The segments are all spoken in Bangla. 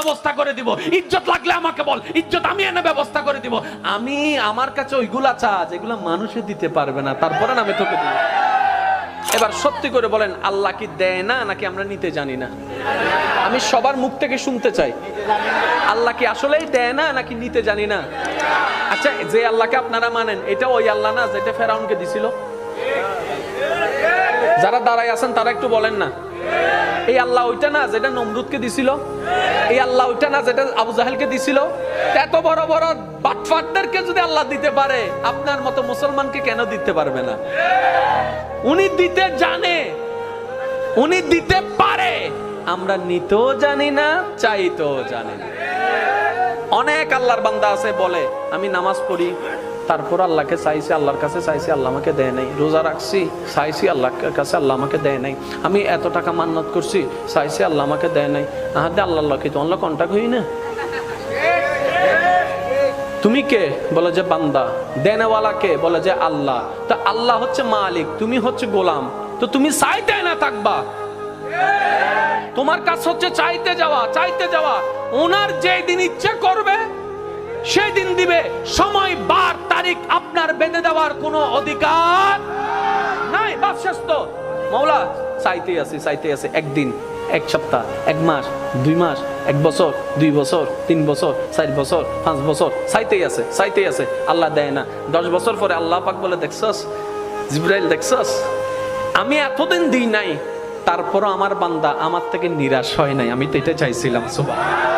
ব্যবস্থা করে দিব, ইজ্জত লাগলে আমাকে বল, ইজ্জত আমি এনে ব্যবস্থা করে দিব। আমি আমার কাছে ওইগুলা চা যেগুলা মানুষে দিতে পারবে না, তারপরে আমি তোকে দিব। এবার সত্যি করে বলেন, আল্লাহ কি দেয় না নাকি আমরা নিতে জানি না? আমি সবার মুখ থেকে শুনতে চাই, আল্লাহ কি আসলেই দেয় না নাকি নিতে জানি না? আচ্ছা, যে আল্লাহকে আপনারা মানেন, এটা ওই আল্লাহ না যেটা ফেরাউনকে দিছিল? যারা দাঁড়ায় আছেন তারা একটু বলেন না, এই আল্লাহ ওইটা না যেটা নমরুদকে দিছিল? এই আল্লাহ ওইটা না যেটা আবু জাহেলকে দিছিল? এত বড় বড় বাটফাটদেরকে যদি আল্লাহ দিতে পারে, আপনার মতো মুসলমানকে কেন দিতে পারবে না? উনি দিতে জানে, উনি দিতে পারে, আমরা নিতেও জানি না, চাইতেও জানি না। অনেক আল্লাহর বান্দা আছে বলে, আমি নামাজ পড়ি, তারপর আল্লাহকে চাইছি, আল্লাহর কাছে চাইছি, আল্লাহ আমাকে দেয় নাই। রোজা রাখছি, চাইছি আল্লাহর কাছে, আল্লাহ আমাকে দেয় নাই। আমি এত টাকা মান্নত করছি, চাইছি, আল্লাহ আমাকে দেয় নাই। আহাদে আল্লাহ কি তো আল্লাহ কন্টাক্ট হই না? তুমি কে? বলে যে বান্দা। দেনেওয়ালা কে? বলে যে আল্লাহ। তো আল্লাহ হচ্ছে মালিক, তুমি হচ্ছে গোলাম, তো তুমি চাইতে না থাকবা। তোমার কাজ হচ্ছে চাইতে যাওয়া, চাইতে যাওয়া। ওনার যেই দিন ইচ্ছে করবে সেই দিন দিবে। সময়, বার, তারিখ আপনার বেঁধে দেওয়ার কোনো অধিকার নাই। বাস শেষ তো। মাওলা চাইতে আছে, চাইতে আছে। একদিন, এক সপ্তাহ, এক মাস, 2 মাস, 1 বছর, 2 বছর, 3 বছর, 4 বছর, 5 বছর, চাইতেই আছে, চাইতেই আছে। আল্লাহ দেয় না। 10 বছর পরে আল্লাহ পাক বলে, দেখছস জিবরাইল, দেখছস আমি এতদিন দিই নাই, তারপরও আমার বান্দা আমার থেকে নিরাশ হয় নাই। আমি তো এটা চাইছিলাম। সুবহানাল্লাহ।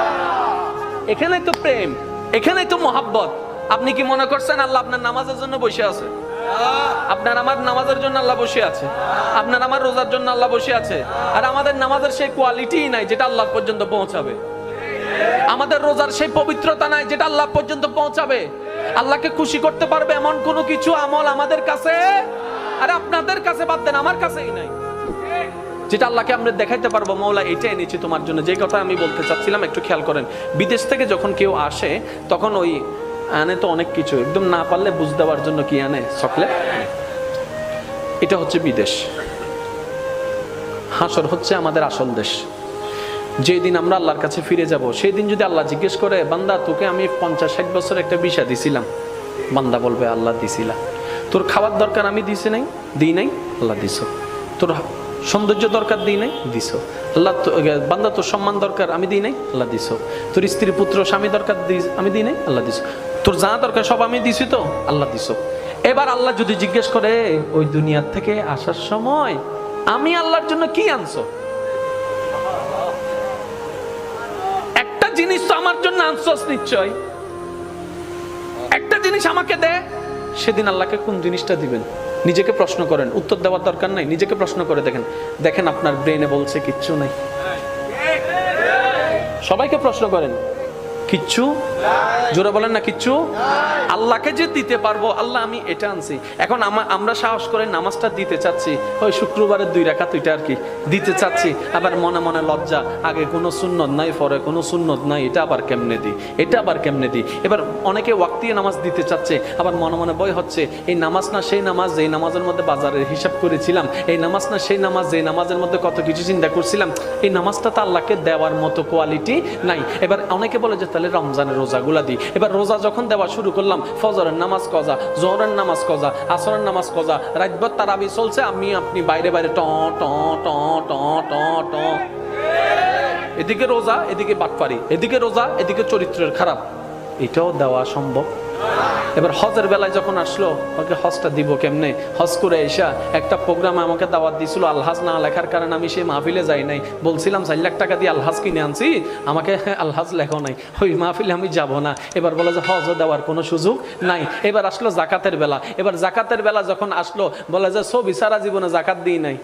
এখানেই তো প্রেম, এখানেই তো মহাব্বত। আপনি কি মনে করছেন আল্লাহ আপনার নামাজের জন্য বসে আছে? আপনার আমার নামাজের জন্য আল্লাহ বসে আছে, আপনার আমার রোজার জন্য আল্লাহ বসে আছে। আর আমাদের নামাজের সেই কোয়ালিটি নাই যেটা আল্লাহ পর্যন্ত পৌঁছাবে। আমাদের রোজার সেই পবিত্রতা নাই যেটা আল্লাহ পর্যন্ত পৌঁছাবে। আল্লাহকে খুশি করতে পারবে এমন কোনো কিছু আমল আমাদের কাছে, আর আপনাদের কাছে বাদ দেন, আমার কাছেই নাই, যেটা আল্লাহকে আমরা দেখাইতে পারবো মওলা এটা এনেছি তোমার জন্য। যে কথা আমি বলতে চাচ্ছিলাম, একটু খেয়াল করেন। বিদেশ থেকে যখন কেউ আসে তখন ওই আনে তো অনেক কিছু, একদম না পারলে বুঝ দেওয়ার জন্য কি আনে? চকলেট। এটা হচ্ছে বিদেশ। হাসর হচ্ছে আমাদের আসল দেশ। যেদিন আমরা আল্লাহর কাছে ফিরে যাব, সেই দিন যদি আল্লাহ জিজ্ঞেস করে, বান্দা তোকে আমি 50-60 বছর একটা ভিসা দিছিলাম, বান্দা বলবে আল্লাহ দিছিলাম। তোর খাওয়ার দরকার আমি দিছি নাই? দিই নাই? আল্লাহ দিছো। তোর সৌন্দর্য দরকার দিই নাই? দিছো। আল্লাহ বান্দা তোর সম্মান দরকার আমি দিই নাই? আল্লাহ দিছো। তোর স্ত্রী, পুত্র, স্বামী দরকার আমি দিই নাই? আল্লাহ দিছো। তোর যা দরকার সব আমি দিছি তো? আল্লাহ দিছো। এবার আল্লাহ যদি জিজ্ঞেস করে, ওই দুনিয়ার থেকে আসার সময় আমি আল্লাহর জন্য কি আনছো? একটা জিনিস তো আমার জন্য আনছস নিশ্চয়, একটা জিনিস আমাকে দে। সেদিন আল্লাহকে কোন জিনিসটা দিবেন? নিজেকে প্রশ্ন করেন, উত্তর দেওয়ার দরকার নাই, নিজেকে প্রশ্ন করে দেখেন। দেখেন আপনার ব্রেনে বলছে কিচ্ছু নাই। সবাইকে প্রশ্ন করেন, কিচ্ছু? জোরে বলেন না কিচ্ছু। আল্লাহকে যে দিতে পারবো, আল্লাহ আমি এটা আনছি। এখন আমরা সাহস করে নামাজটা দিতে চাচ্ছি, ওই শুক্রবারের 2 রাকাত ওইটা আর কি দিতে চাচ্ছি। আবার মনে মনে লজ্জা, আগে কোনো সুন্নত নাই, পরে কোনো সুন্নত নাই, এটা আবার কেমনে দিই, এটা আবার কেমনে দিই। এবার অনেকে ওয়াক্তিয়া নামাজ দিতে চাচ্ছে, আবার মনে মনে ভয় হচ্ছে, এই নামাজ না সেই নামাজ যেই নামাজের মধ্যে বাজারের হিসাব করেছিলাম, এই নামাজ না সেই নামাজ যেই নামাজের মধ্যে কত কিছু চিন্তা করছিলাম, এই নামাজটা তো আল্লাহকে দেওয়ার মতো কোয়ালিটি নাই। এবার অনেকে বলে যে তাহলে রমজানের রোজাগুলা দিই। এবার রোজা যখন দেওয়া শুরু করলাম, ফজরের নামাজ কজা, জোহরের নামাজ কজা, আসরের নামাজ কজা, রাতভর তারাবি চলছে, আমি আপনি বাইরে বাইরে ট ট ট ট ট ট, এদিকে রোজা, এদিকে বাটপারি, এদিকে রোজা, এদিকে চরিত্রের খারাপ। এটাও দেওয়া সম্ভব? এবার হজের বেলায় যখন আসলো, ওকে হজটা দিব কেমনে? হজ করে এসা একটা প্রোগ্রামে আমাকে দাওয়াত দিছিল, আলহাজ না লেখার কারণে আমি সেই মাহফিলে যাই নাই। বলছিলাম 4 লাখ টাকা দিয়ে আলহাজ কিনে আনছি, আমাকে আলহাজ লেখো নাই, ওই মাহফিলে আমি যাব না। এবার বলে যে হজও দেওয়ার কোনো সুযোগ নাই। এবার আসলো জাকাতের বেলা। এবার জাকাতের বেলা যখন আসলো, বলে যে ছবি সারা জীবনে জাকাত দিই নাই।